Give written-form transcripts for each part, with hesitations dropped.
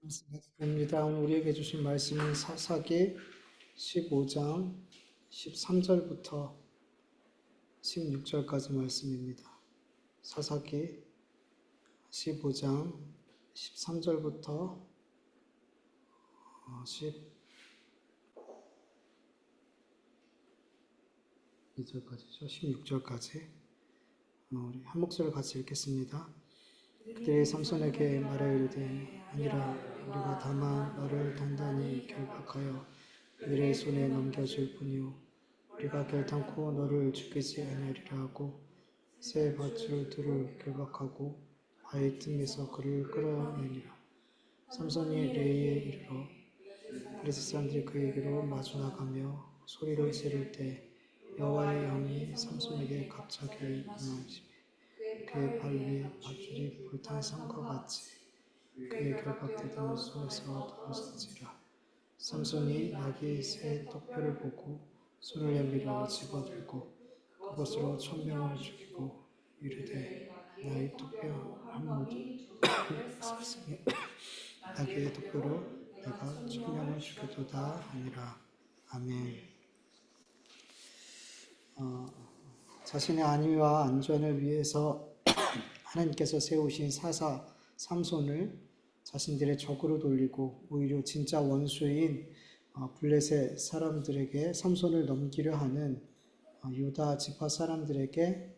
말씀입니다. 오늘 우리에게 주신 말씀은 사사기 15장 13절부터 16절까지 말씀입니다. 사사기 15장 13절부터 12절까지죠. 16절까지 우리 한 목소리를 같이 읽겠습니다. 그들이 삼손에게 말하여 이르되 아니라 우리가 다만 너를 단단히 결박하여 그들의 손에 넘겨줄 뿐이요 우리가 결탄코 너를 죽이지 아니하리라 하고 새 밧줄 둘을 결박하고 바위 틈에서 그를 끌어내니라. 삼손이 레이에 이르러 블레셋 사람들이 그에게로 마주 나가며 소리를 지를 때 여호와의 영이 삼손에게 갑자기 임하시며 그의 발 위에 밧줄이 불탄 상과 같이 그의 결박되던 손에서 떨어졌지라. 삼손이 나귀의 새 턱뼈를 보고 손을 내밀어 집어들고 그것으로 천명을 죽이고 이르되 나의 턱뼈 한 모두 없었으니 나귀의 턱뼈로 내가 천명을 죽여도다 하니라. 아멘. 자신의 안위와 안전을 위해서 하나님께서 세우신 사사 삼손을 자신들의 적으로 돌리고 오히려 진짜 원수인 블레셋 사람들에게 삼손을 넘기려 하는 유다 지파 사람들에게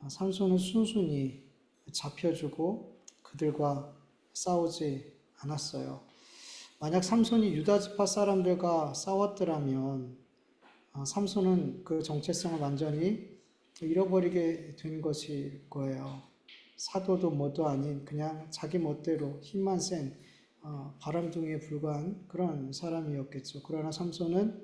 삼손은 순순히 잡혀주고 그들과 싸우지 않았어요. 만약 삼손이 유다 지파 사람들과 싸웠더라면 삼손은 그 정체성을 완전히 잃어버리게 된 것일 거예요. 사도도 뭐도 아닌 그냥 자기 멋대로 힘만 센 바람둥이에 불과한 그런 사람이었겠죠. 그러나 삼손은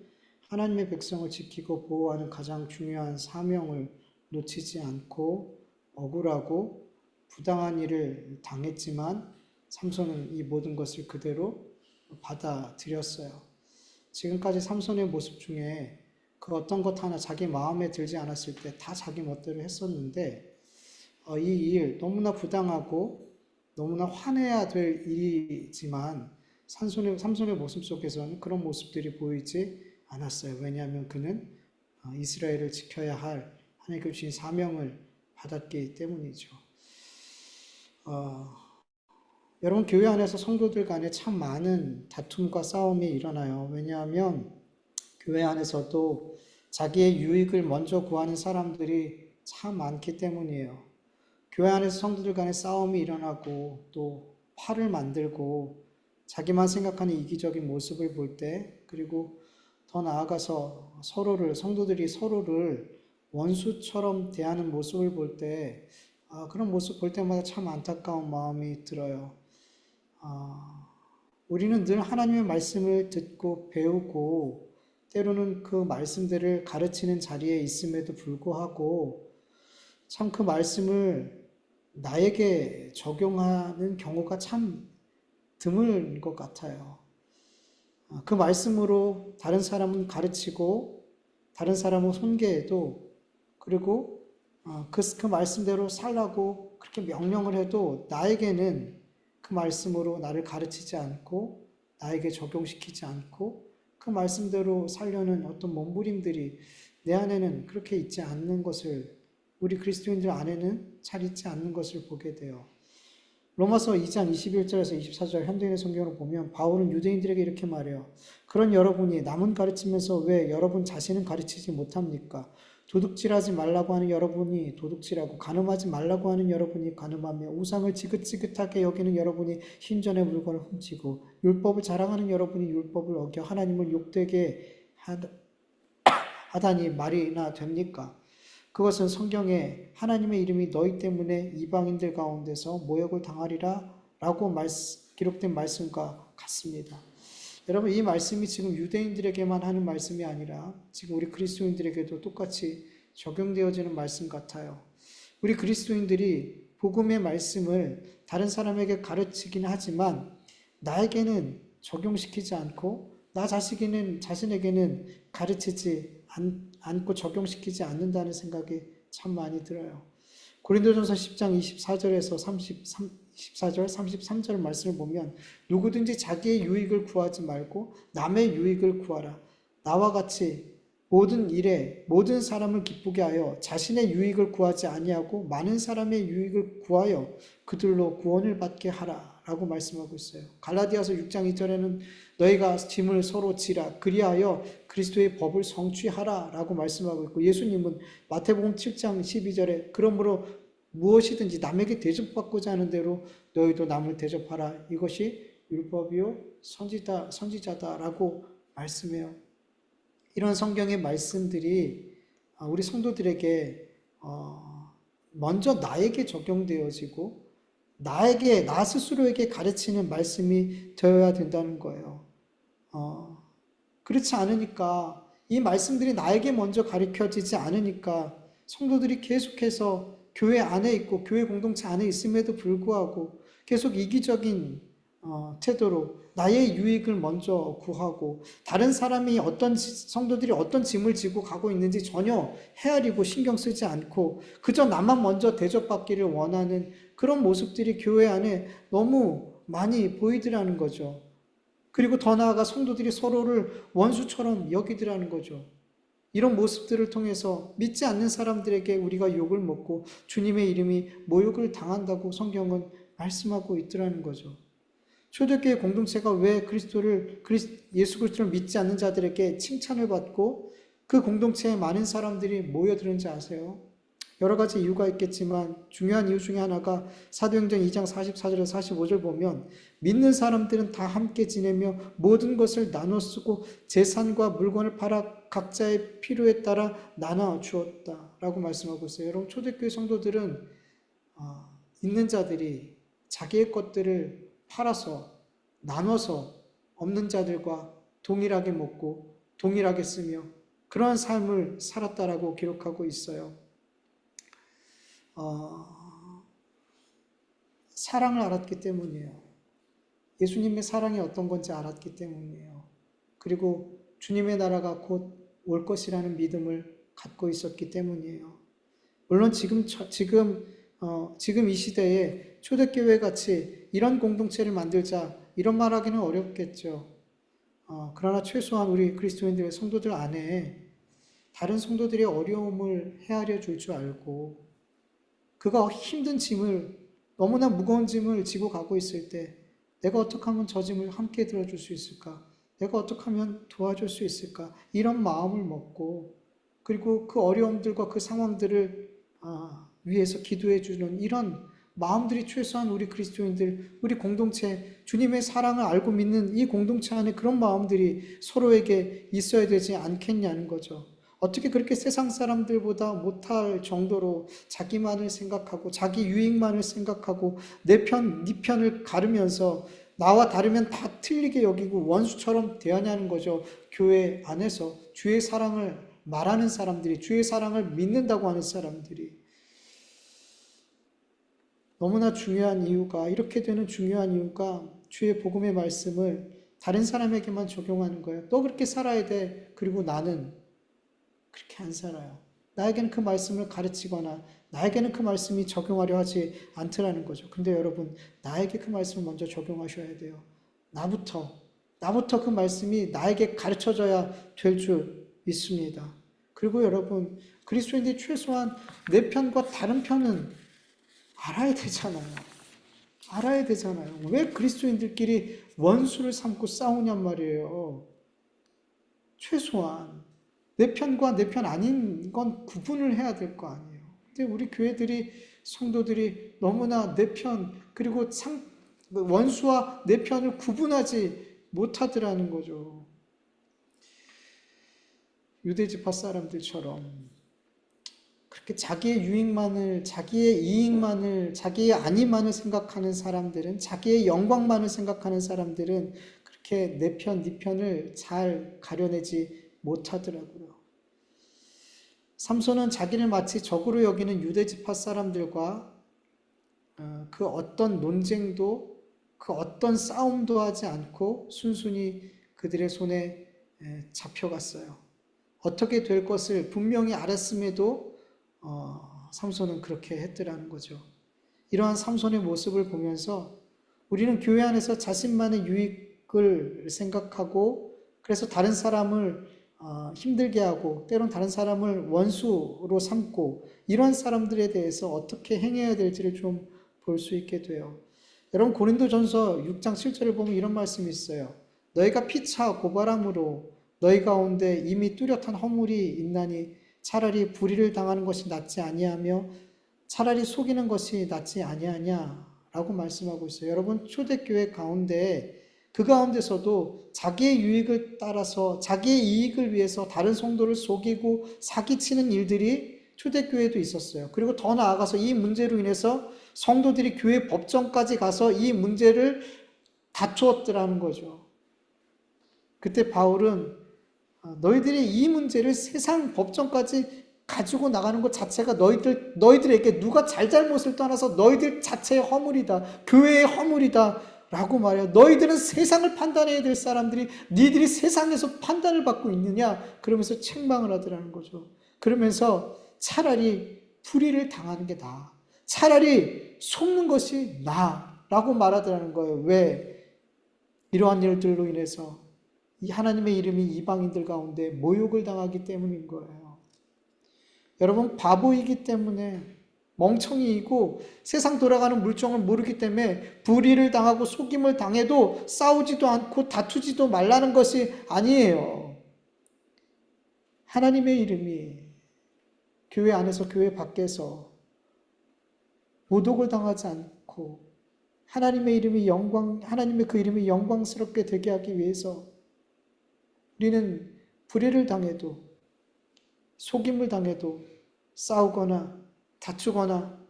하나님의 백성을 지키고 보호하는 가장 중요한 사명을 놓치지 않고 억울하고 부당한 일을 당했지만 삼손은 이 모든 것을 그대로 받아들였어요. 지금까지 삼손의 모습 중에 그 어떤 것 하나 자기 마음에 들지 않았을 때 다 자기 멋대로 했었는데 이 일 너무나 부당하고 너무나 화내야 될 일이지만 삼손의 모습 속에서는 그런 모습들이 보이지 않았어요. 왜냐하면 그는 이스라엘을 지켜야 할 하나님께 주신 사명을 받았기 때문이죠. 여러분 교회 안에서 성도들 간에 참 많은 다툼과 싸움이 일어나요. 왜냐하면 교회 안에서도 자기의 유익을 먼저 구하는 사람들이 참 많기 때문이에요. 교회 안에서 성도들 간에 싸움이 일어나고 또 화를 만들고 자기만 생각하는 이기적인 모습을 볼 때, 그리고 더 나아가서 성도들이 서로를 원수처럼 대하는 모습을 볼 때, 그런 모습 볼 때마다 참 안타까운 마음이 들어요. 우리는 늘 하나님의 말씀을 듣고 배우고 때로는 그 말씀들을 가르치는 자리에 있음에도 불구하고 참 그 말씀을 나에게 적용하는 경우가 참 드문 것 같아요. 그 말씀으로 다른 사람은 가르치고 다른 사람은 훈계해도 그리고 그 말씀대로 살라고 그렇게 명령을 해도 나에게는 그 말씀으로 나를 가르치지 않고 나에게 적용시키지 않고 그 말씀대로 살려는 어떤 몸부림들이 내 안에는 그렇게 있지 않는 것을, 우리 그리스도인들 안에는 잘 있지 않는 것을 보게 돼요. 로마서 2장 21절에서 24절 현대인의 성경을 보면 바울은 유대인들에게 이렇게 말해요. 그런 여러분이 남은 가르치면서 왜 여러분 자신은 가르치지 못합니까? 도둑질하지 말라고 하는 여러분이 도둑질하고 간음하지 말라고 하는 여러분이 간음하며 우상을 지긋지긋하게 여기는 여러분이 신전의 물건을 훔치고 율법을 자랑하는 여러분이 율법을 어겨 하나님을 욕되게 하다니 말이나 됩니까? 그것은 성경에 하나님의 이름이 너희 때문에 이방인들 가운데서 모욕을 당하리라 라고 기록된 말씀과 같습니다. 여러분, 이 말씀이 지금 유대인들에게만 하는 말씀이 아니라 지금 우리 그리스도인들에게도 똑같이 적용되어지는 말씀 같아요. 우리 그리스도인들이 복음의 말씀을 다른 사람에게 가르치긴 하지만 나에게는 적용시키지 않고 나 자신에게는 가르치지 않고 적용시키지 않는다는 생각이 참 많이 들어요. 고린도전서 10장 24절에서 14절, 33절 말씀을 보면 누구든지 자기의 유익을 구하지 말고 남의 유익을 구하라. 나와 같이 모든 일에 모든 사람을 기쁘게 하여 자신의 유익을 구하지 아니하고 많은 사람의 유익을 구하여 그들로 구원을 받게 하라 라고 말씀하고 있어요. 갈라디아서 6장 2절에는 너희가 짐을 서로 지라 그리하여 그리스도의 법을 성취하라 라고 말씀하고 있고, 예수님은 마태복음 7장 12절에 그러므로 무엇이든지 남에게 대접받고자 하는 대로 너희도 남을 대접하라. 이것이 율법이요 선지자다라고 말씀해요. 이런 성경의 말씀들이 우리 성도들에게 먼저 나에게 적용되어지고 나 스스로에게 가르치는 말씀이 되어야 된다는 거예요. 그렇지 않으니까, 이 말씀들이 나에게 먼저 가르쳐지지 않으니까 성도들이 계속해서 교회 안에 있고 교회 공동체 안에 있음에도 불구하고 계속 이기적인 태도로 나의 유익을 먼저 구하고 다른 사람이 성도들이 어떤 짐을 지고 가고 있는지 전혀 헤아리고 신경 쓰지 않고 그저 나만 먼저 대접받기를 원하는 그런 모습들이 교회 안에 너무 많이 보이더라는 거죠. 그리고 더 나아가 성도들이 서로를 원수처럼 여기더라는 거죠. 이런 모습들을 통해서 믿지 않는 사람들에게 우리가 욕을 먹고 주님의 이름이 모욕을 당한다고 성경은 말씀하고 있더라는 거죠. 초대교회 공동체가 왜 예수 그리스도를 믿지 않는 자들에게 칭찬을 받고 그 공동체에 많은 사람들이 모여드는지 아세요? 여러 가지 이유가 있겠지만 중요한 이유 중에 하나가 사도행전 2장 44절에서 45절 보면 믿는 사람들은 다 함께 지내며 모든 것을 나눠 쓰고 재산과 물건을 팔아 각자의 필요에 따라 나눠 주었다 라고 말씀하고 있어요. 여러분, 초대교회 성도들은 있는 자들이 자기의 것들을 팔아서 나눠서 없는 자들과 동일하게 먹고 동일하게 쓰며 그러한 삶을 살았다라고 기록하고 있어요. 사랑을 알았기 때문이에요. 예수님의 사랑이 어떤 건지 알았기 때문이에요. 그리고 주님의 나라가 곧 올 것이라는 믿음을 갖고 있었기 때문이에요. 물론 지금 이 시대에 초대교회 같이 이런 공동체를 만들자 이런 말하기는 어렵겠죠. 그러나 최소한 우리 그리스도인들의 성도들 안에 다른 성도들의 어려움을 헤아려 줄 줄 알고 그가 힘든 짐을, 너무나 무거운 짐을 지고 가고 있을 때 내가 어떻게 하면 저 짐을 함께 들어줄 수 있을까? 내가 어떻게 하면 도와줄 수 있을까? 이런 마음을 먹고 그리고 그 어려움들과 그 상황들을 위해서 기도해 주는 이런 마음들이 최소한 우리 그리스도인들, 우리 공동체, 주님의 사랑을 알고 믿는 이 공동체 안에 그런 마음들이 서로에게 있어야 되지 않겠냐는 거죠. 어떻게 그렇게 세상 사람들보다 못할 정도로 자기만을 생각하고 자기 유익만을 생각하고 네 편을 가르면서 나와 다르면 다 틀리게 여기고 원수처럼 대하냐는 거죠. 교회 안에서 주의 사랑을 말하는 사람들이, 주의 사랑을 믿는다고 하는 사람들이. 너무나 중요한 이유가, 이렇게 되는 중요한 이유가 주의 복음의 말씀을 다른 사람에게만 적용하는 거예요. 너 그렇게 살아야 돼. 그리고 나는 그렇게 안 살아요. 나에게는 그 말씀을 가르치거나 나에게는 그 말씀이 적용하려 하지 않더라는 거죠. 근데 여러분, 나에게 그 말씀을 먼저 적용하셔야 돼요. 나부터 그 말씀이 나에게 가르쳐져야 될 줄 믿습니다. 그리고 여러분, 그리스도인들이 최소한 내 편과 다른 편은 알아야 되잖아요. 알아야 되잖아요. 왜 그리스도인들끼리 원수를 삼고 싸우냔 말이에요. 최소한 내 편과 내 편 아닌 건 구분을 해야 될 거 아니에요. 근데 우리 교회들이, 성도들이 너무나 내 편, 그리고 원수와 내 편을 구분하지 못하더라는 거죠. 유대지파 사람들처럼 그렇게 자기의 유익만을, 자기의 이익만을, 자기의 안위만을 생각하는 사람들은, 자기의 영광만을 생각하는 사람들은 그렇게 내 편, 네 편을 잘 가려내지 못하더라고요. 삼손은 자기를 마치 적으로 여기는 유대지파 사람들과 그 어떤 논쟁도, 그 어떤 싸움도 하지 않고 순순히 그들의 손에 잡혀갔어요. 어떻게 될 것을 분명히 알았음에도 삼손은 그렇게 했더라는 거죠. 이러한 삼손의 모습을 보면서 우리는 교회 안에서 자신만의 유익을 생각하고 그래서 다른 사람을 힘들게 하고 때론 다른 사람을 원수로 삼고 이런 사람들에 대해서 어떻게 행해야 될지를 좀 볼 수 있게 돼요. 여러분 고린도전서 6장 7절을 보면 이런 말씀이 있어요. 너희가 피차 고발함으로 너희 가운데 이미 뚜렷한 허물이 있나니 차라리 불의를 당하는 것이 낫지 아니하며 차라리 속이는 것이 낫지 아니하냐라고 말씀하고 있어요. 여러분 초대교회 가운데 그 가운데서도 자기의 유익을 따라서 자기의 이익을 위해서 다른 성도를 속이고 사기치는 일들이 초대교회도 있었어요. 그리고 더 나아가서 이 문제로 인해서 성도들이 교회 법정까지 가서 이 문제를 다투었더라는 거죠. 그때 바울은 너희들이 이 문제를 세상 법정까지 가지고 나가는 것 자체가 너희들에게 누가 잘잘못을 떠나서 너희들 자체의 허물이다. 교회의 허물이다. 라고 말해요. 너희들은 세상을 판단해야 될 사람들이 니들이 세상에서 판단을 받고 있느냐? 그러면서 책망을 하더라는 거죠. 그러면서 차라리 불의를 당하는 게 나아. 차라리 속는 것이 나아. 라고 말하더라는 거예요. 왜? 이러한 일들로 인해서 이 하나님의 이름이 이방인들 가운데 모욕을 당하기 때문인 거예요. 여러분 바보이기 때문에 멍청이이고 세상 돌아가는 물정을 모르기 때문에 불의를 당하고 속임을 당해도 싸우지도 않고 다투지도 말라는 것이 아니에요. 하나님의 이름이 교회 안에서 교회 밖에서 모독을 당하지 않고 하나님의 그 이름이 영광스럽게 되게 하기 위해서 우리는 불의를 당해도 속임을 당해도 싸우거나 다투거나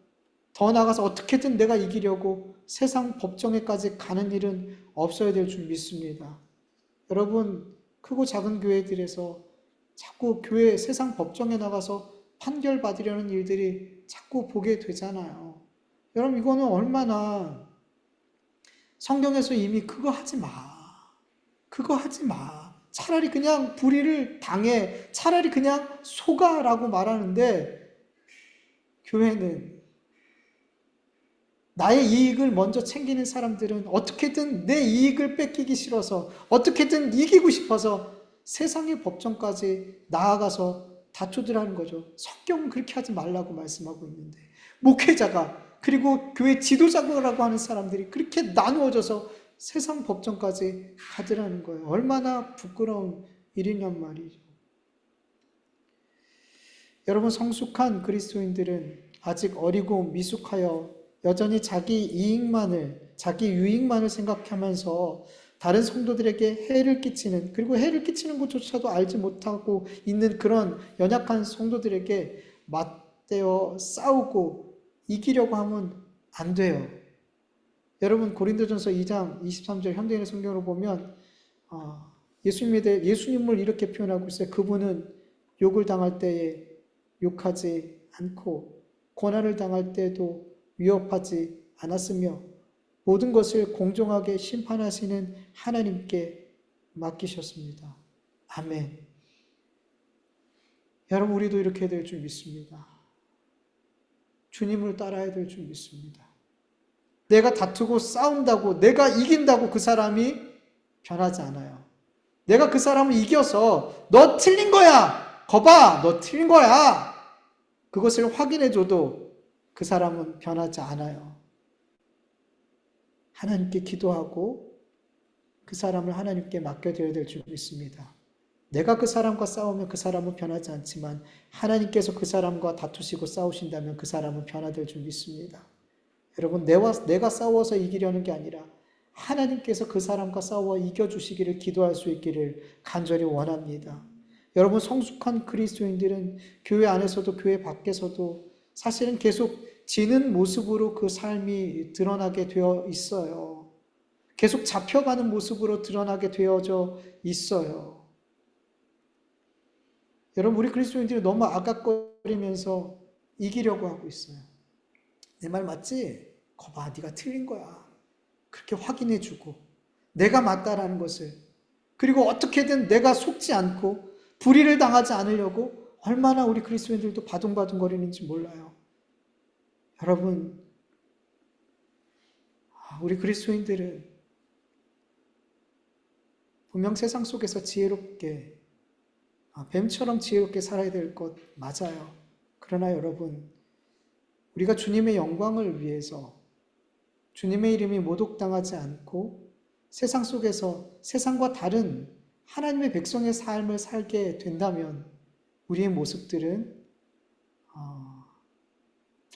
더 나아가서 어떻게든 내가 이기려고 세상 법정에까지 가는 일은 없어야 될 줄 믿습니다. 여러분 크고 작은 교회들에서 자꾸 교회 세상 법정에 나가서 판결받으려는 일들이 자꾸 보게 되잖아요. 여러분 이거는 얼마나 성경에서 이미 그거 하지 마. 그거 하지 마. 차라리 그냥 불의를 당해. 차라리 그냥 속아라고 말하는데 교회는 나의 이익을 먼저 챙기는 사람들은 어떻게든 내 이익을 뺏기기 싫어서 어떻게든 이기고 싶어서 세상의 법정까지 나아가서 다투더라는 거죠. 성경은 그렇게 하지 말라고 말씀하고 있는데 목회자가 그리고 교회 지도자라고 하는 사람들이 그렇게 나누어져서 세상 법정까지 가더라는 거예요. 얼마나 부끄러운 일이냔 말이죠. 여러분 성숙한 그리스도인들은 아직 어리고 미숙하여 여전히 자기 유익만을 생각하면서 다른 성도들에게 해를 끼치는 그리고 해를 끼치는 것조차도 알지 못하고 있는 그런 연약한 성도들에게 맞대어 싸우고 이기려고 하면 안 돼요. 여러분 고린도전서 2장 23절 현대인의 성경으로 보면 예수님을 이렇게 표현하고 있어요. 그분은 욕을 당할 때에 욕하지 않고 고난을 당할 때도 위협하지 않았으며 모든 것을 공정하게 심판하시는 하나님께 맡기셨습니다. 아멘. 여러분 우리도 이렇게 될 줄 믿습니다. 주님을 따라야 될 줄 믿습니다. 내가 다투고 싸운다고 내가 이긴다고 그 사람이 변하지 않아요. 내가 그 사람을 이겨서 너 틀린 거야. 거봐 너 틀린 거야. 그것을 확인해줘도 그 사람은 변하지 않아요. 하나님께 기도하고 그 사람을 하나님께 맡겨드려야 될 줄 믿습니다. 내가 그 사람과 싸우면 그 사람은 변하지 않지만 하나님께서 그 사람과 다투시고 싸우신다면 그 사람은 변화될 줄 믿습니다. 여러분 내가 싸워서 이기려는 게 아니라 하나님께서 그 사람과 싸워 이겨주시기를 기도할 수 있기를 간절히 원합니다. 여러분 성숙한 그리스도인들은 교회 안에서도 교회 밖에서도 사실은 계속 지는 모습으로 그 삶이 드러나게 되어 있어요. 계속 잡혀가는 모습으로 드러나게 되어져 있어요. 여러분 우리 그리스도인들이 너무 아깝거리면서 이기려고 하고 있어요. 내 말 맞지? 거봐 네가 틀린 거야. 그렇게 확인해주고 내가 맞다라는 것을 그리고 어떻게든 내가 속지 않고 불의를 당하지 않으려고 얼마나 우리 그리스도인들도 바둥바둥거리는지 몰라요. 여러분 우리 그리스도인들은 분명 세상 속에서 지혜롭게, 뱀처럼 지혜롭게 살아야 될 것 맞아요. 그러나 여러분, 우리가 주님의 영광을 위해서 주님의 이름이 모독당하지 않고 세상 속에서 세상과 다른 하나님의 백성의 삶을 살게 된다면 우리의 모습들은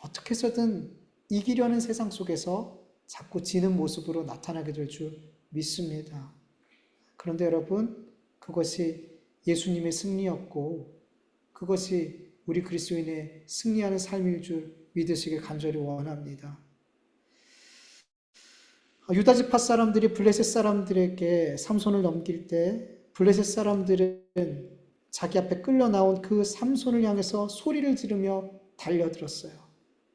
어떻게 해서든 이기려는 세상 속에서 자꾸 지는 모습으로 나타나게 될 줄 믿습니다. 그런데 여러분, 그것이 예수님의 승리였고 그것이 우리 그리스도인의 승리하는 삶일 줄 믿으시길 간절히 원합니다. 유다 지파 사람들이 블레셋 사람들에게 삼손을 넘길 때 블레셋 사람들은 자기 앞에 끌려 나온 그 삼손을 향해서 소리를 지르며 달려들었어요.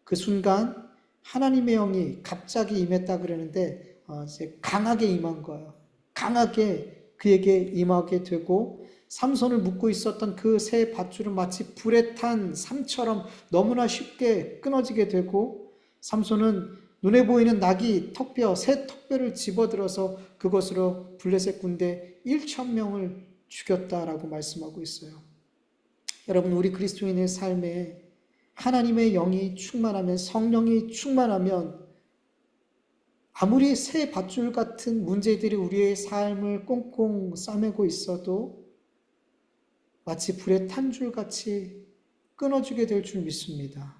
그 순간 하나님의 영이 갑자기 임했다 그러는데 이제 강하게 임한 거예요. 강하게 그에게 임하게 되고 삼손을 묶고 있었던 그 새 밧줄은 마치 불에 탄 삼처럼 너무나 쉽게 끊어지게 되고 삼손은 눈에 보이는 나귀 턱뼈, 새 턱뼈를 집어들어서 그것으로 블레셋 군대 1,000명을 죽였다라고 말씀하고 있어요. 여러분, 우리 그리스도인의 삶에 하나님의 영이 충만하면, 성령이 충만하면 아무리 새 밧줄 같은 문제들이 우리의 삶을 꽁꽁 싸매고 있어도 마치 불에 탄 줄같이 끊어지게 될 줄 믿습니다.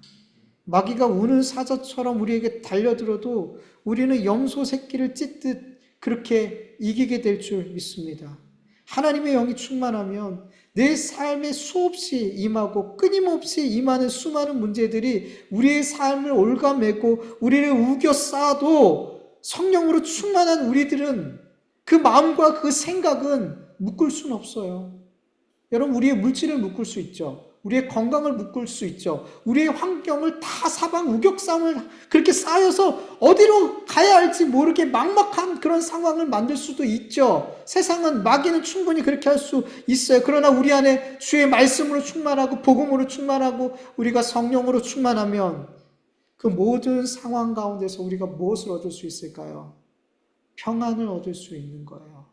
마귀가 우는 사자처럼 우리에게 달려들어도 우리는 염소 새끼를 찢듯 그렇게 이기게 될 줄 믿습니다. 하나님의 영이 충만하면 내 삶에 수없이 임하고 끊임없이 임하는 수많은 문제들이 우리의 삶을 올가매고 우리를 우겨 싸도 성령으로 충만한 우리들은 그 마음과 그 생각은 묶을 수는 없어요. 여러분, 우리의 물질을 묶을 수 있죠. 우리의 건강을 묶을 수 있죠. 우리의 환경을 다 사방 우격삼을 그렇게 쌓여서 어디로 가야 할지 모르게 막막한 그런 상황을 만들 수도 있죠. 세상은, 마귀는 충분히 그렇게 할 수 있어요. 그러나 우리 안에 주의 말씀으로 충만하고 복음으로 충만하고 우리가 성령으로 충만하면 그 모든 상황 가운데서 우리가 무엇을 얻을 수 있을까요? 평안을 얻을 수 있는 거예요.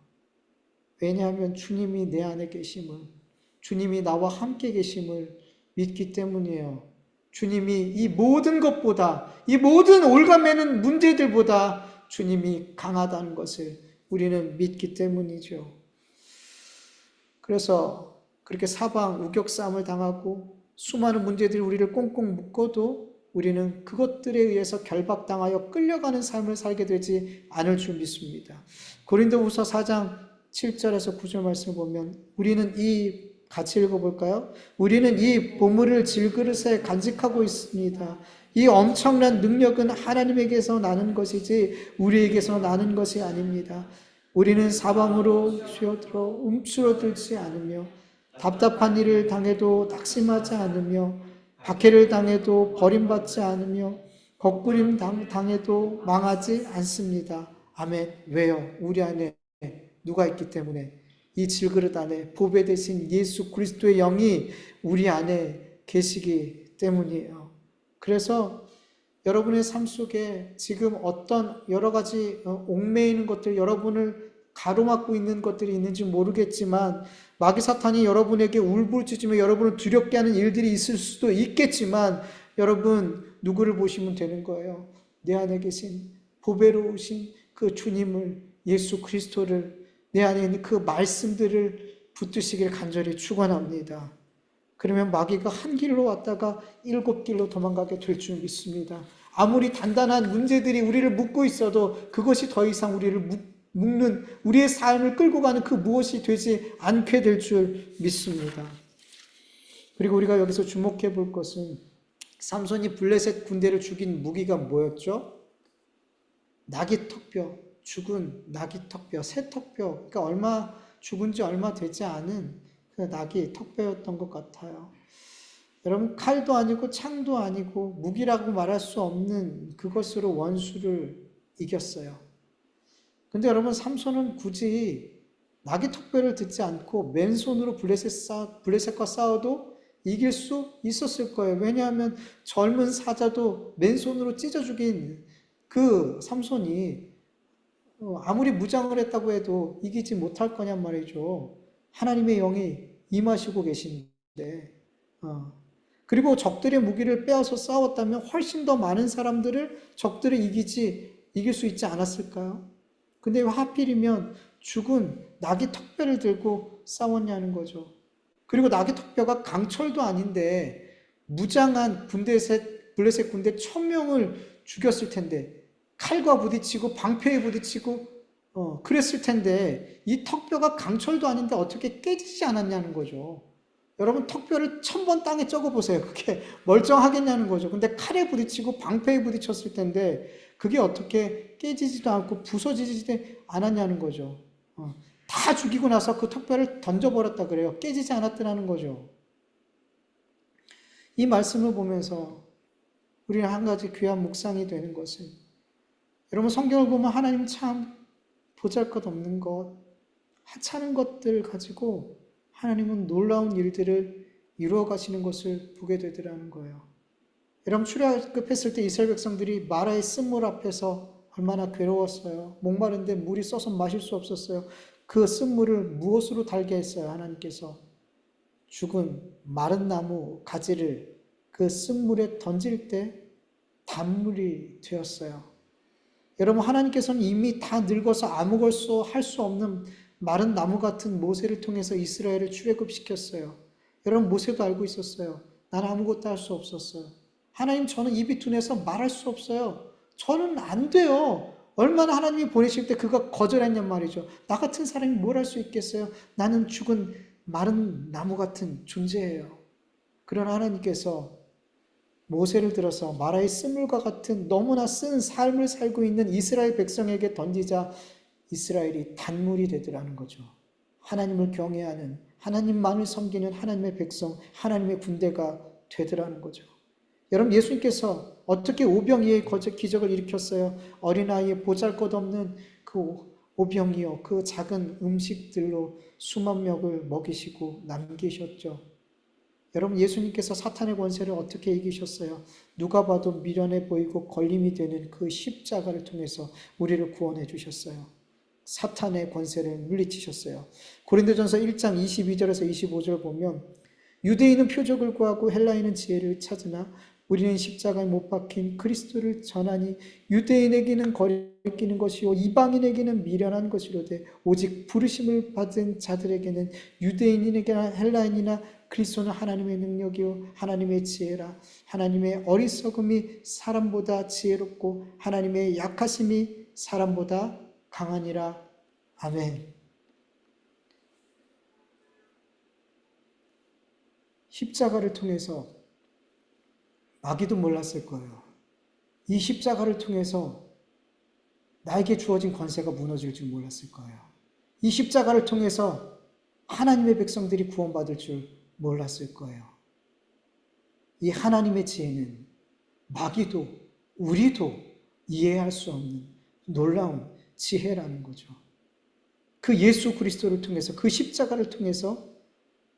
왜냐하면 주님이 내 안에 계심을, 주님이 나와 함께 계심을 믿기 때문이에요. 주님이 이 모든 것보다, 이 모든 올가매는 문제들보다 주님이 강하다는 것을 우리는 믿기 때문이죠. 그래서 그렇게 사방 우격싸움을 당하고 수많은 문제들이 우리를 꽁꽁 묶어도 우리는 그것들에 의해서 결박당하여 끌려가는 삶을 살게 되지 않을 줄 믿습니다. 고린도후서 4장 7절에서 9절 말씀을 보면 우리는 같이 읽어볼까요? 우리는 이 보물을 질그릇에 간직하고 있습니다. 이 엄청난 능력은 하나님에게서 나는 것이지 우리에게서 나는 것이 아닙니다. 우리는 사방으로 휘어들어 움츠러들지 않으며 답답한 일을 당해도 낙심하지 않으며 박해를 당해도 버림받지 않으며 거꾸림 당해도 망하지 않습니다. 아멘. 왜요? 우리 안에 누가 있기 때문에, 이 질그릇 안에 보배 되신 예수 그리스도의 영이 우리 안에 계시기 때문이에요. 그래서 여러분의 삶 속에 지금 어떤 여러 가지 얽매이는 것들, 여러분을 가로막고 있는 것들이 있는지 모르겠지만 마귀 사탄이 여러분에게 울부짖으며 여러분을 두렵게 하는 일들이 있을 수도 있겠지만 여러분 누구를 보시면 되는 거예요? 내 안에 계신 보배로우신 그 주님을, 예수 그리스도를, 내 안에 있는 그 말씀들을 붙드시길 간절히 축원합니다. 그러면 마귀가 한 길로 왔다가 7길로 도망가게 될 줄 믿습니다. 아무리 단단한 문제들이 우리를 묶고 있어도 그것이 더 이상 우리를 묶는, 우리의 삶을 끌고 가는 그 무엇이 되지 않게 될 줄 믿습니다. 그리고 우리가 여기서 주목해 볼 것은 삼손이 블레셋 군대를 죽인 무기가 뭐였죠? 나귀 턱뼈, 죽은 나귀 턱뼈, 새 턱뼈, 그러니까 죽은 지 얼마 되지 않은 그 나귀 턱뼈였던 것 같아요. 여러분, 칼도 아니고 창도 아니고 무기라고 말할 수 없는 그것으로 원수를 이겼어요. 근데 여러분, 삼손은 굳이 나귀 턱뼈를 듣지 않고 맨손으로 블레셋과 싸워도 이길 수 있었을 거예요. 왜냐하면 젊은 사자도 맨손으로 찢어 죽인 그 삼손이 아무리 무장을 했다고 해도 이기지 못할 거냔 말이죠. 하나님의 영이 임하시고 계신데, 어. 그리고 적들의 무기를 빼앗아 싸웠다면 훨씬 더 많은 사람들을 적들을 이길 수 있지 않았을까요? 근데 왜 하필이면 죽은 나귀 턱뼈를 들고 싸웠냐는 거죠. 그리고 나귀 턱뼈가 강철도 아닌데 무장한 블레셋 군대 1000명을 죽였을 텐데 칼과 부딪히고 방패에 부딪히고 그랬을 텐데 이 턱뼈가 강철도 아닌데 어떻게 깨지지 않았냐는 거죠. 여러분 턱뼈를 1000번 땅에 쪄고 보세요. 그게 멀쩡하겠냐는 거죠. 근데 칼에 부딪히고 방패에 부딪혔을 텐데 그게 어떻게 깨지지도 않고 부서지지도 않았냐는 거죠. 다 죽이고 나서 그 턱뼈를 던져버렸다 그래요. 깨지지 않았더라는 거죠. 이 말씀을 보면서 우리는 한 가지 귀한 묵상이 되는 것은 여러분 성경을 보면 하나님 참 보잘것없는 것, 하찮은 것들 가지고 하나님은 놀라운 일들을 이루어 가시는 것을 보게 되더라는 거예요. 여러분 출애굽했을 때 이스라엘 백성들이 마라의 쓴물 앞에서 얼마나 괴로웠어요. 목마른데 물이 써서 마실 수 없었어요. 그 쓴물을 무엇으로 달게 했어요? 하나님께서 죽은 마른 나무 가지를 그 쓴물에 던질 때 단물이 되었어요. 여러분 하나님께서는 이미 다 늙어서 아무것도 할 수 없는 마른 나무 같은 모세를 통해서 이스라엘을 출애굽시켰어요. 여러분 모세도 알고 있었어요. 나는 아무것도 할 수 없었어요. 하나님 저는 입이 둔해서 말할 수 없어요. 저는 안 돼요. 얼마나 하나님이 보내실 때 그가 거절했냔 말이죠. 나 같은 사람이 뭘 할 수 있겠어요? 나는 죽은 마른 나무 같은 존재예요. 그러나 하나님께서 모세를 들어서 마라의 쓴물과 같은 너무나 쓴 삶을 살고 있는 이스라엘 백성에게 던지자 이스라엘이 단물이 되더라는 거죠. 하나님을 경외하는 하나님만을 섬기는 하나님의 백성, 하나님의 군대가 되더라는 거죠. 여러분 예수님께서 어떻게 오병이의 기적을 일으켰어요? 어린아이의 보잘것없는 그 오병이요, 그 작은 음식들로 수만 명을 먹이시고 남기셨죠. 여러분 예수님께서 사탄의 권세를 어떻게 이기셨어요? 누가 봐도 미련해 보이고 걸림이 되는 그 십자가를 통해서 우리를 구원해 주셨어요. 사탄의 권세를 물리치셨어요. 고린도전서 1장 22절에서 25절 보면 유대인은 표적을 구하고 헬라인은 지혜를 찾으나 우리는 십자가에 못 박힌 그리스도를 전하니 유대인에게는 거리끼는 것이요 이방인에게는 미련한 것이로되 오직 부르심을 받은 자들에게는 유대인이나 헬라인이나 그리스도는 하나님의 능력이요 하나님의 지혜라. 하나님의 어리석음이 사람보다 지혜롭고 하나님의 약하심이 사람보다 강하니라. 아멘. 십자가를 통해서 마귀도 몰랐을 거예요. 이 십자가를 통해서 나에게 주어진 권세가 무너질 줄 몰랐을 거예요. 이 십자가를 통해서 하나님의 백성들이 구원받을 줄 몰랐을 거예요. 이 하나님의 지혜는 마귀도 우리도 이해할 수 없는 놀라운 지혜라는 거죠. 그 예수 그리스도를 통해서 그 십자가를 통해서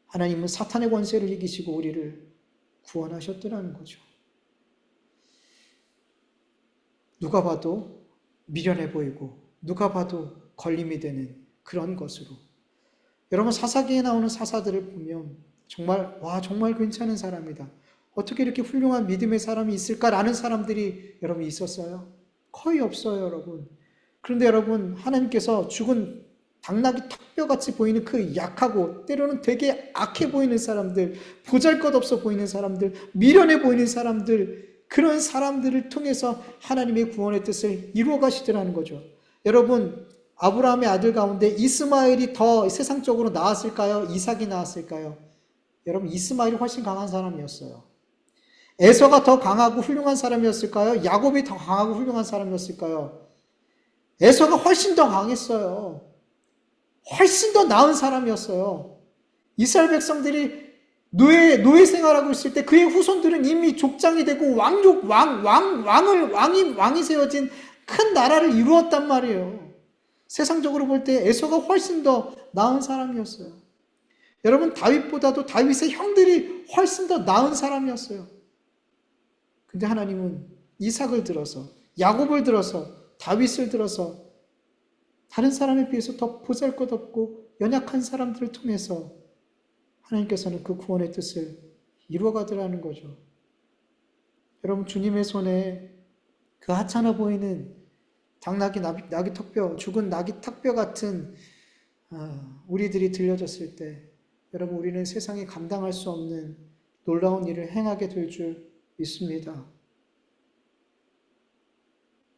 하나님은 사탄의 권세를 이기시고 우리를 구원하셨더라는 거죠. 누가 봐도 미련해 보이고 누가 봐도 걸림이 되는 그런 것으로 여러분 사사기에 나오는 사사들을 보면 정말 괜찮은 사람이다. 어떻게 이렇게 훌륭한 믿음의 사람이 있을까라는 사람들이 여러분 있었어요? 거의 없어요, 여러분. 그런데 여러분 하나님께서 죽은 당나귀 턱뼈같이 보이는 그 약하고 때로는 되게 악해 보이는 사람들, 보잘것없어 보이는 사람들, 미련해 보이는 사람들, 그런 사람들을 통해서 하나님의 구원의 뜻을 이루어 가시더라는 거죠. 여러분 아브라함의 아들 가운데 이스마엘이 더 세상적으로 나았을까요? 이삭이 나았을까요? 여러분 이스마엘이 훨씬 강한 사람이었어요. 에서가 더 강하고 훌륭한 사람이었을까요? 야곱이 더 강하고 훌륭한 사람이었을까요? 에서가 훨씬 더 강했어요. 훨씬 더 나은 사람이었어요. 이스라엘 백성들이 노예 생활하고 있을 때 그의 후손들은 이미 족장이 되고 왕이 세워진 큰 나라를 이루었단 말이에요. 세상적으로 볼 때 에서가 훨씬 더 나은 사람이었어요. 여러분 다윗보다도 다윗의 형들이 훨씬 더 나은 사람이었어요. 근데 하나님은 이삭을 들어서 야곱을 들어서, 다윗을 들어서 다른 사람에 비해서 더 보잘것없고 연약한 사람들을 통해서 하나님께서는 그 구원의 뜻을 이루어가더라는 거죠. 여러분, 주님의 손에 그 하찮아 보이는 당나귀, 나귀 턱뼈, 죽은 나귀 턱뼈 같은 우리들이 들려졌을 때, 여러분, 우리는 세상에 감당할 수 없는 놀라운 일을 행하게 될 줄 믿습니다.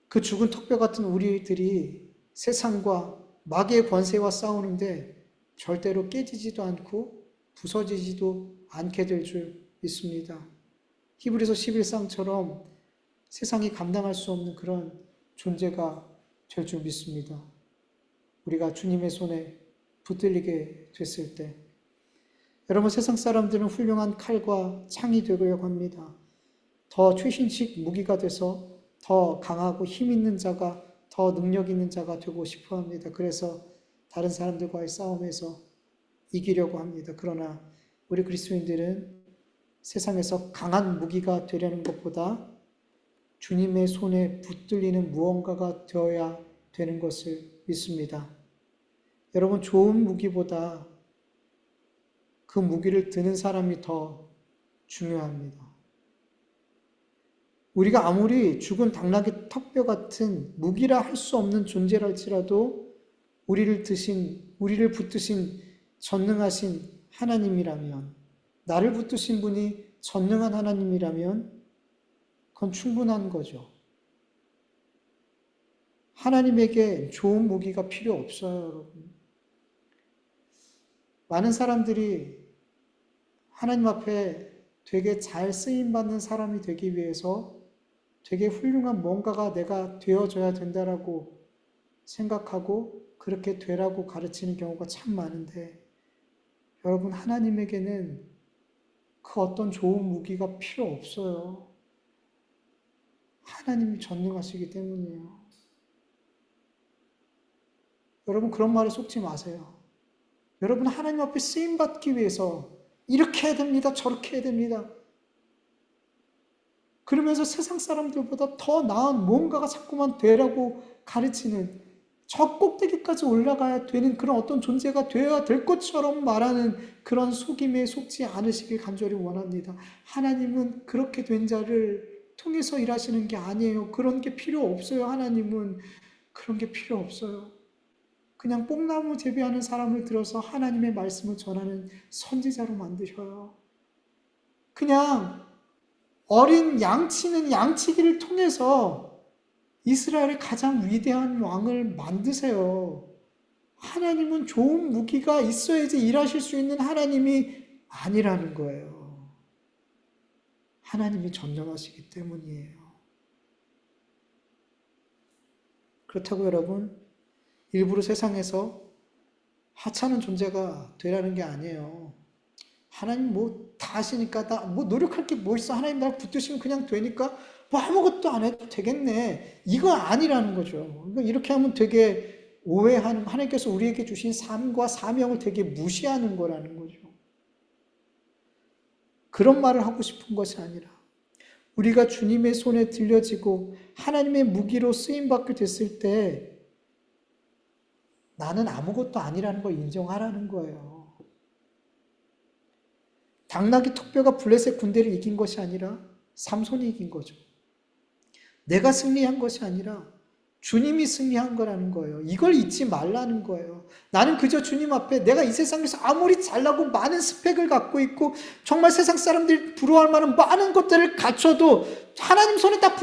그 죽은 턱뼈 같은 우리들이 세상과 마귀의 권세와 싸우는데 절대로 깨지지도 않고 부서지지도 않게 될 줄 믿습니다. 히브리서 11장처럼 세상이 감당할 수 없는 그런 존재가 될 줄 믿습니다. 우리가 주님의 손에 붙들리게 됐을 때, 여러분, 세상 사람들은 훌륭한 칼과 창이 되려고 합니다. 더 최신식 무기가 돼서 더 강하고 힘 있는 자가, 더 능력 있는 자가 되고 싶어 합니다. 그래서 다른 사람들과의 싸움에서 이기려고 합니다. 그러나 우리 그리스도인들은 세상에서 강한 무기가 되려는 것보다 주님의 손에 붙들리는 무언가가 되어야 되는 것을 믿습니다. 여러분, 좋은 무기보다 그 무기를 드는 사람이 더 중요합니다. 우리가 아무리 죽은 당나귀 턱뼈 같은 무기라 할 수 없는 존재랄지라도 우리를 붙드신 전능하신 하나님이라면, 나를 붙드신 분이 전능한 하나님이라면 그건 충분한 거죠. 하나님에게 좋은 무기가 필요 없어요, 여러분. 많은 사람들이 하나님 앞에 되게 잘 쓰임받는 사람이 되기 위해서 되게 훌륭한 뭔가가 내가 되어줘야 된다라고 생각하고 그렇게 되라고 가르치는 경우가 참 많은데, 여러분, 하나님에게는 그 어떤 좋은 무기가 필요 없어요. 하나님이 전능하시기 때문이에요. 여러분, 그런 말에 속지 마세요. 여러분, 하나님 앞에 쓰임받기 위해서 이렇게 해야 됩니다, 저렇게 해야 됩니다, 그러면서 세상 사람들보다 더 나은 뭔가가 자꾸만 되라고 가르치는, 저 꼭대기까지 올라가야 되는 그런 어떤 존재가 되어야 될 것처럼 말하는 그런 속임에 속지 않으시길 간절히 원합니다. 하나님은 그렇게 된 자를 통해서 일하시는 게 아니에요. 그런 게 필요 없어요. 하나님은 그런 게 필요 없어요. 그냥 뽕나무 재배하는 사람을 들어서 하나님의 말씀을 전하는 선지자로 만드셔요. 그냥 어린 양치는 양치기를 통해서 이스라엘의 가장 위대한 왕을 만드세요. 하나님은 좋은 무기가 있어야지 일하실 수 있는 하나님이 아니라는 거예요. 하나님이 전능하시기 때문이에요. 그렇다고 여러분, 일부러 세상에서 하찮은 존재가 되라는 게 아니에요. 하나님 뭐 다 하시니까 뭐 노력할 게 뭐 있어. 하나님 날 붙드시면 그냥 되니까 뭐 아무것도 안 해도 되겠네. 이거 아니라는 거죠. 이렇게 하면 되게 오해하는, 하나님께서 우리에게 주신 삶과 사명을 되게 무시하는 거라는 거죠. 그런 말을 하고 싶은 것이 아니라, 우리가 주님의 손에 들려지고 하나님의 무기로 쓰임받게 됐을 때 나는 아무것도 아니라는 걸 인정하라는 거예요. 당나귀 턱뼈가 블레셋 군대를 이긴 것이 아니라 삼손이 이긴 거죠. 내가 승리한 것이 아니라 주님이 승리한 거라는 거예요. 이걸 잊지 말라는 거예요. 나는 그저 주님 앞에 내가 이 세상에서 아무리 잘나고 많은 스펙을 갖고 있고 정말 세상 사람들이 부러워할 만한 많은 것들을 갖춰도 하나님 손에 딱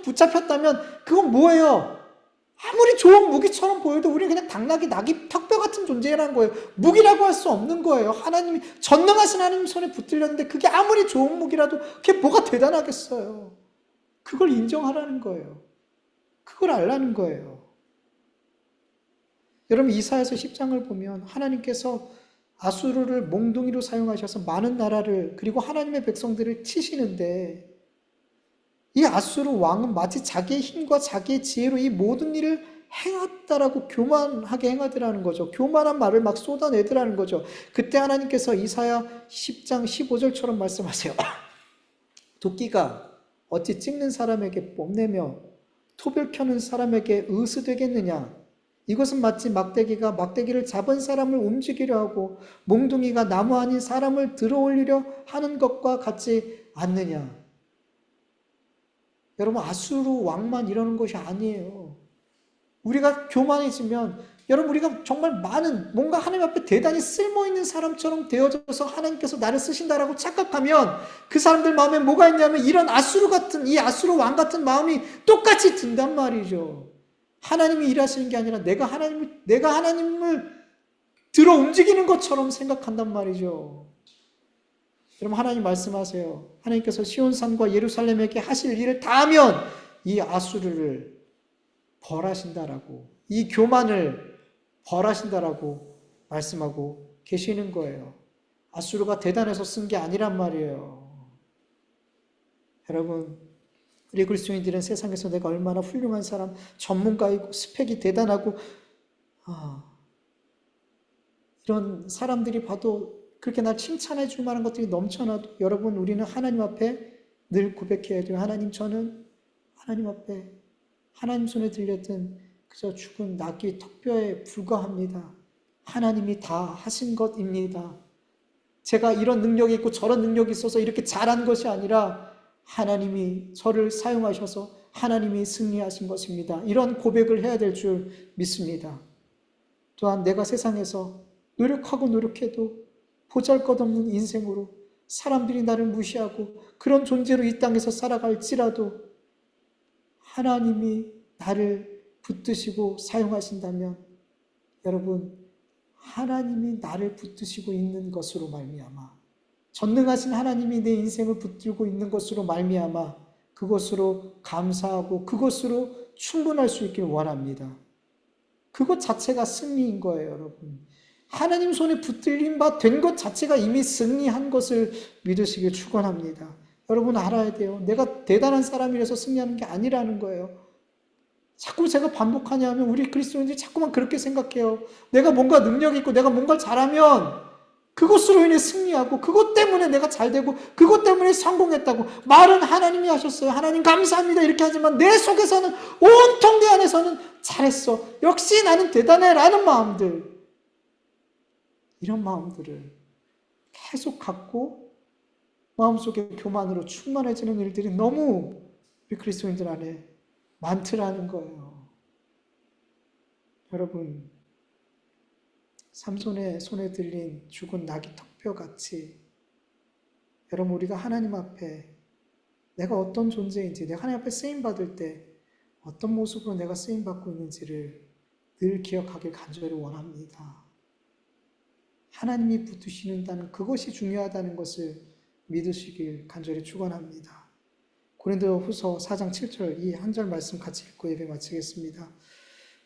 붙잡혔다면 그건 뭐예요? 아무리 좋은 무기처럼 보여도 우리는 그냥 당나귀, 나귀 턱뼈 같은 존재라는 거예요. 무기라고 할 수 없는 거예요. 하나님이, 전능하신 하나님 손에 붙들렸는데 그게 아무리 좋은 무기라도 그게 뭐가 대단하겠어요. 그걸 인정하라는 거예요. 그걸 알라는 거예요. 여러분, 이사야서 10장을 보면 하나님께서 아수르를 몽둥이로 사용하셔서 많은 나라를, 그리고 하나님의 백성들을 치시는데, 이 아수르 왕은 마치 자기의 힘과 자기의 지혜로 이 모든 일을 행했다라고 교만하게 행하더라는 거죠. 교만한 말을 막 쏟아내더라는 거죠. 그때 하나님께서 이사야 10장 15절처럼 말씀하세요. 도끼가 어찌 찍는 사람에게 뽐내며 토별 켜는 사람에게 의수되겠느냐? 이것은 마치 막대기가 막대기를 잡은 사람을 움직이려 하고 몽둥이가 나무 아닌 사람을 들어올리려 하는 것과 같지 않느냐? 여러분, 아수르 왕만 이러는 것이 아니에요. 우리가 교만해지면, 여러분, 우리가 정말 많은, 뭔가 하나님 앞에 대단히 쓸모있는 사람처럼 되어져서 하나님께서 나를 쓰신다라고 착각하면 그 사람들 마음에 뭐가 있냐면 이런 아수르 같은, 이 아수르 왕 같은 마음이 똑같이 든단 말이죠. 하나님이 일하시는 게 아니라 내가 하나님을 들어 움직이는 것처럼 생각한단 말이죠. 여러분, 하나님 말씀하세요. 하나님께서 시온산과 예루살렘에게 하실 일을 다 하면 이 아수르를 벌하신다라고, 이 교만을 벌하신다라고 말씀하고 계시는 거예요. 아수르가 대단해서 쓴 게 아니란 말이에요. 여러분, 우리 그리스도인들은 세상에서 내가 얼마나 훌륭한 사람, 전문가이고 스펙이 대단하고 이런 사람들이 봐도 그렇게 날 칭찬해 줄 만한 것들이 넘쳐나도 여러분, 우리는 하나님 앞에 늘 고백해야 돼요. 하나님, 저는 하나님 앞에 하나님 손에 들렸던 그저 죽은 낙이 턱뼈에 불과합니다. 하나님이 다 하신 것입니다. 제가 이런 능력이 있고 저런 능력이 있어서 이렇게 잘한 것이 아니라 하나님이 저를 사용하셔서 하나님이 승리하신 것입니다. 이런 고백을 해야 될 줄 믿습니다. 또한 내가 세상에서 노력하고 노력해도 보잘것없는 인생으로 사람들이 나를 무시하고 그런 존재로 이 땅에서 살아갈지라도 하나님이 나를 붙드시고 사용하신다면 여러분, 하나님이 나를 붙드시고 있는 것으로 말미암아, 전능하신 하나님이 내 인생을 붙들고 있는 것으로 말미암아 그것으로 감사하고 그것으로 충분할 수 있길 원합니다. 그것 자체가 승리인 거예요, 여러분. 하나님 손에 붙들린 바 된 것 자체가 이미 승리한 것을 믿으시길 축원합니다. 여러분, 알아야 돼요. 내가 대단한 사람이라서 승리하는 게 아니라는 거예요. 자꾸 제가 반복하냐 하면 우리 그리스도인들이 자꾸만 그렇게 생각해요. 내가 뭔가 능력이 있고 내가 뭔가를 잘하면 그것으로 인해 승리하고 그것 때문에 내가 잘되고 그것 때문에 성공했다고 말은 하나님이 하셨어요. 하나님 감사합니다. 이렇게 하지만 내 속에서는, 온통 내 안에서는 잘했어, 역시 나는 대단해 라는 마음들, 이런 마음들을 계속 갖고 마음속에 교만으로 충만해지는 일들이 너무 우리 그리스도인들 안에 많더라는 거예요. 여러분, 삼손의 손에 들린 죽은 낙이 턱뼈같이 여러분, 우리가 하나님 앞에 내가 어떤 존재인지, 내가 하나님 앞에 쓰임받을 때 어떤 모습으로 내가 쓰임받고 있는지를 늘 기억하길 간절히 원합니다. 하나님이 붙드시는다는 그것이 중요하다는 것을 믿으시길 간절히 축원합니다. 고린도후서 4장 7절 이 한 절 말씀 같이 읽고 예배 마치겠습니다.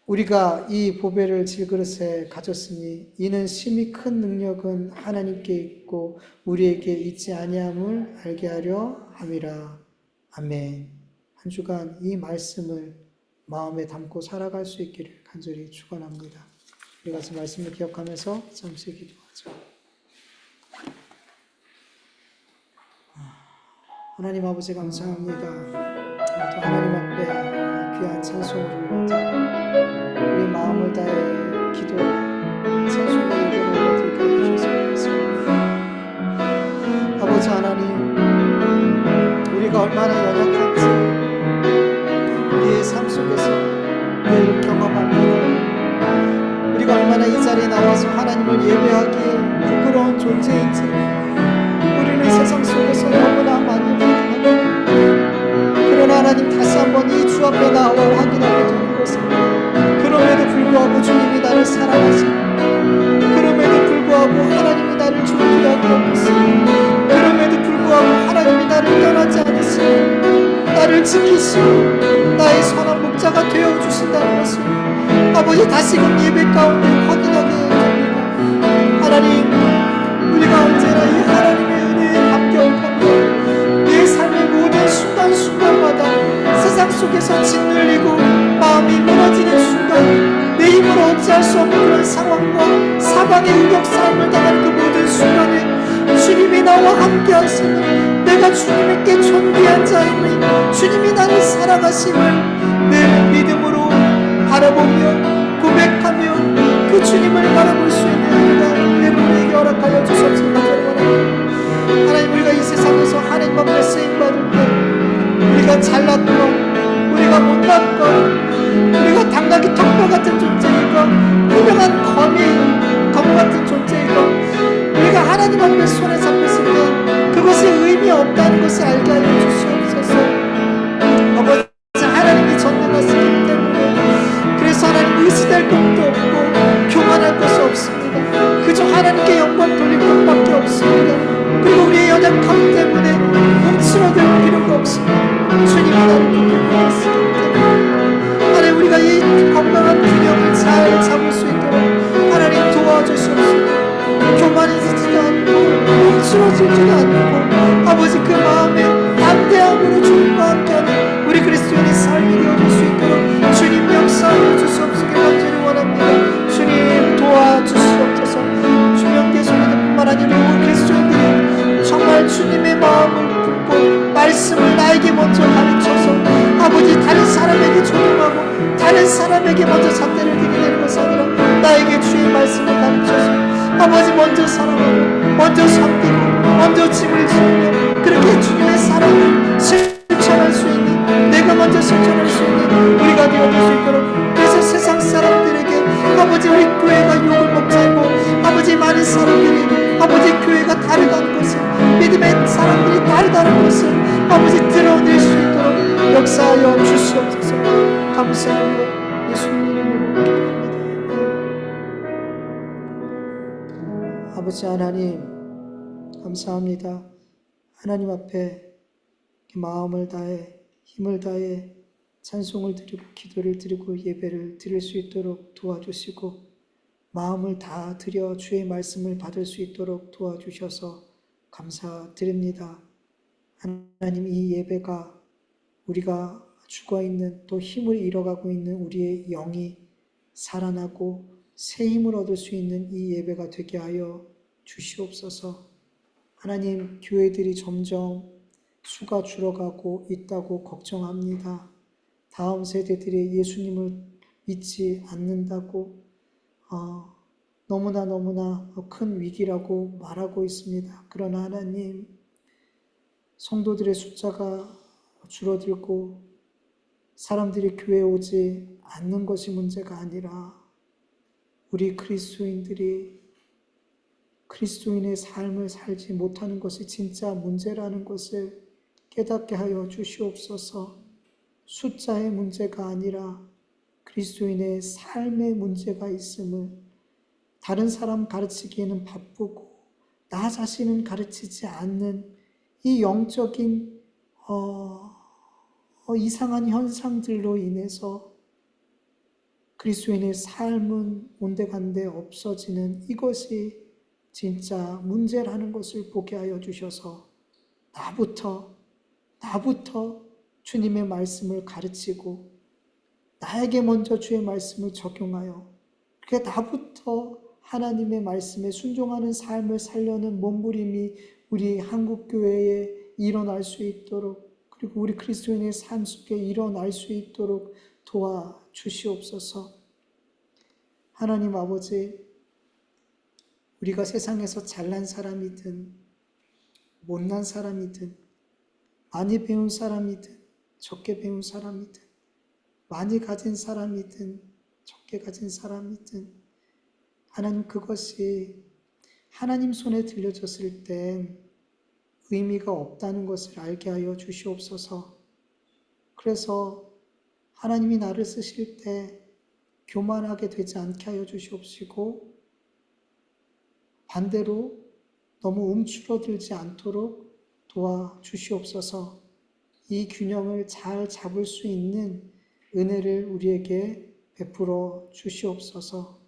우리가 이 보배를 질그릇에 가졌으니 이는 심히 큰 능력은 하나님께 있고 우리에게 있지 아니함을 알게 하려 함이라. 아멘. 한 주간 이 말씀을 마음에 담고 살아갈 수 있기를 간절히 축원합니다. 우리 같이 말씀을 기억하면서 잠시 기도하죠. 하나님 아버지 감사합니다. 또 하나님 앞에 귀한 찬송을 우리 마음을 다해 기도와 찬송과 예배를 드리게 해주셔서 감사합니다. 아버지 하나님, 우리가 얼마나 연약한지 우리의 삶 속에서 늘 경험합니다. 우리가 얼마나 이 자리에 나와서 하나님을 예배하기에 부끄러운 존재인지 우리는 세상 속에서 너무나 많이 확인합니다. 그러나 하나님, 다시 한번 이 주 앞에 나와 확인하게 되는 것은 그럼에도 불구하고 주님이 나를 사랑하시고, 그럼에도 불구하고 하나님이 나를 존귀하게 여기시고, 그럼에도 불구하고 하나님이 나를 떠나지 않으시고 나를 지키시고 나의 선한 목자가 되어주신다는 것을 아버지 다시금 예배 가운데 확인하게 됩니다. 하나님, 우리가 언제나 이 하나님의 은혜에 감격하며 내 삶의 모든 순간순간마다 세상 속에서 짓눌리고 마음이 무너지는 순간, 내 힘으로 어찌할 수 없는 그런 상황과 사방의 유격사함을 당하는 그 모든 순간에 주님이 나와 함께 하시는, 내가 주님께 존귀한 자임을, 주님이 나를 사랑하심을 늘 믿음으로 바라보며 고백하며 그 주님을 바라볼 수 있는 은혜가 우리에게 허락하여 주시옵소서. 하나님, 우리가 이 세상에서 하나님 앞에 쓰임받을 때 우리가 잘났건 우리가 못났건 우리가 당나귀 턱뼈 같은 존재이건 유명한 검 같은 존재이건 우리가 하나님 앞에 손에 잡혔을 때 그것이 의미 없다는 것을 알게 하여 주시옵소서. 아버지, 하나님이 전능하시기 때문에 그래서 하나님 의지될 것도 없고 교만할 것이 없습니다. 그저 하나님께 영광 돌릴 것밖에 없습니다. 그리고 우리의 연약함 때문에 움츠러들 필요가 없습니다. 주님이 나를 붙들고 계시기 때문에 하나님, 우리가 이 건강한 균형을 잘 잡을 수 있도록 하나님 도와주시옵소서. 교만해지지도 않고 움츠러지지도 않고 아버지, 그 마음에 담대함으로 주님과 함께하는 우리 그리스도인의 삶이 되어질 수 있도록 주님 역사하여 주시옵소서. 간절히 원합니다. 주님 도와주시옵소서. 주명계소리뿐만 아니라 우리 그리스도인들이 정말 주님의 마음을 품고 말씀을 나에게 먼저 가르쳐서 아버지, 다른 사람에게 적용하고 다른 사람에게 먼저 잣대를 들게 되는 것이 아니라 나에게 주의 말씀을 가르쳐서 아버지, 먼저 사랑하고 먼저 섬기고 먼저 짐을 지으며 그렇게 주님의 사랑을 실천할 수 있는, 내가 먼저 실천할 수 있는 우리가 되어줄 수 있도록, 그래서 세상 사람들에게 아버지, 우리 교회가 욕을 먹지 않고 아버지, 많은 사람들이 아버지, 교회가 다르다는 것을, 믿음의 사람들이 다르다는 것을 아버지 드러낼 수 있도록 역사하여 주시옵소서. 감사합니다. 예수님 이름으로 기도합니다. 아버지 하나님, 감사합니다. 하나님 앞에 마음을 다해 힘을 다해 찬송을 드리고 기도를 드리고 예배를 드릴 수 있도록 도와주시고 마음을 다 드려 주의 말씀을 받을 수 있도록 도와주셔서 감사드립니다. 하나님, 이 예배가 우리가 죽어있는, 또 힘을 잃어가고 있는 우리의 영이 살아나고 새 힘을 얻을 수 있는 이 예배가 되게 하여 주시옵소서. 하나님, 교회들이 점점 수가 줄어가고 있다고 걱정합니다. 다음 세대들이 예수님을 믿지 않는다고 너무나 큰 위기라고 말하고 있습니다. 그러나 하나님, 성도들의 숫자가 줄어들고 사람들이 교회에 오지 않는 것이 문제가 아니라 우리 그리스도인들이 그리스도인의 삶을 살지 못하는 것이 진짜 문제라는 것을 깨닫게 하여 주시옵소서. 숫자의 문제가 아니라 그리스도인의 삶의 문제가 있음을, 다른 사람 가르치기에는 바쁘고 나 자신은 가르치지 않는 이 영적인 이상한 현상들로 인해서 그리스도인의 삶은 온데간데 없어지는 이것이 진짜 문제라는 것을 보게 하여 주셔서 나부터 주님의 말씀을 가르치고 나에게 먼저 주의 말씀을 적용하여 그게 나부터 하나님의 말씀에 순종하는 삶을 살려는 몸부림이 우리 한국교회에 일어날 수 있도록, 그리고 우리 그리스도인의 삶 속에 일어날 수 있도록 도와주시옵소서. 하나님 아버지, 우리가 세상에서 잘난 사람이든 못난 사람이든 많이 배운 사람이든 적게 배운 사람이든 많이 가진 사람이든 적게 가진 사람이든 하나님, 그것이 하나님 손에 들려졌을 땐 의미가 없다는 것을 알게 하여 주시옵소서. 그래서 하나님이 나를 쓰실 때 교만하게 되지 않게 하여 주시옵시고 반대로 너무 움츠러들지 않도록 도와주시옵소서. 이 균형을 잘 잡을 수 있는 은혜를 우리에게 베풀어 주시옵소서.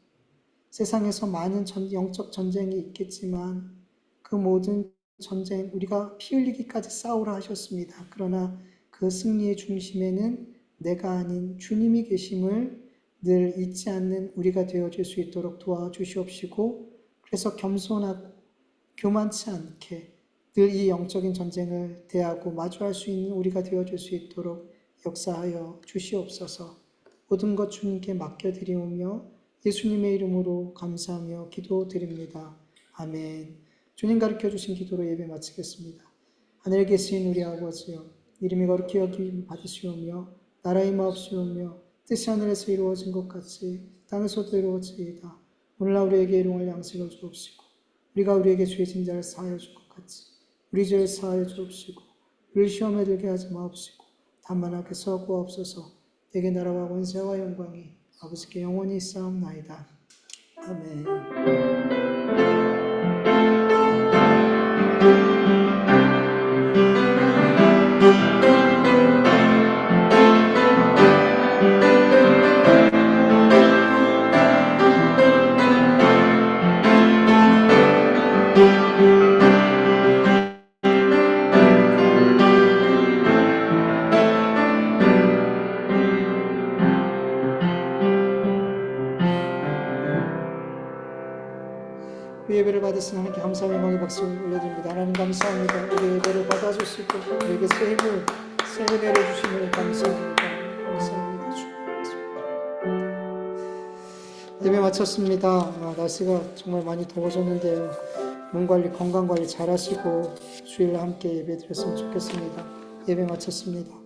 세상에서 많은 영적 전쟁이 있겠지만 그 모든 전쟁, 우리가 피 흘리기까지 싸우라 하셨습니다. 그러나 그 승리의 중심에는 내가 아닌 주님이 계심을 늘 잊지 않는 우리가 되어줄 수 있도록 도와주시옵시고, 그래서 겸손하고 교만치 않게 늘 이 영적인 전쟁을 대하고 마주할 수 있는 우리가 되어줄 수 있도록 역사하여 주시옵소서. 모든 것 주님께 맡겨드리오며 예수님의 이름으로 감사하며 기도드립니다. 아멘. 주님 가르쳐 주신 기도로 예배 마치겠습니다. 하늘에 계신 우리 아버지여, 이름이 거룩히 여김을 받으시오며 나라의 마옵시오며 뜻이 하늘에서 이루어진 것 같이 땅에서도 이루어지이다. 오늘날 우리에게 일용할 양식을 주옵시고 우리가 우리에게 죄 진 자를 사하여 줄 것 같이 우리 죄를 사하여 주옵시고 우리를 시험에 들게 하지 마옵시고 다만 악에서 구하옵소서. 내게 나라와 권세와 영광이 아버지께 영원히 있사옵나이다. 아멘. 우리 예배를 받으신 하나님께 감사의 영광의 박수를 올려드립니다. 하나님 감사합니다. 우리 예배를 받아주시고 우리에게 새 힘을 내려주심을 감사합니다. 감사합니다. 예배 마쳤습니다. 날씨가 정말 많이 더워졌는데요. 몸 관리, 건강 관리 잘 하시고 주일 함께 예배 드렸으면 좋겠습니다. 예배 마쳤습니다.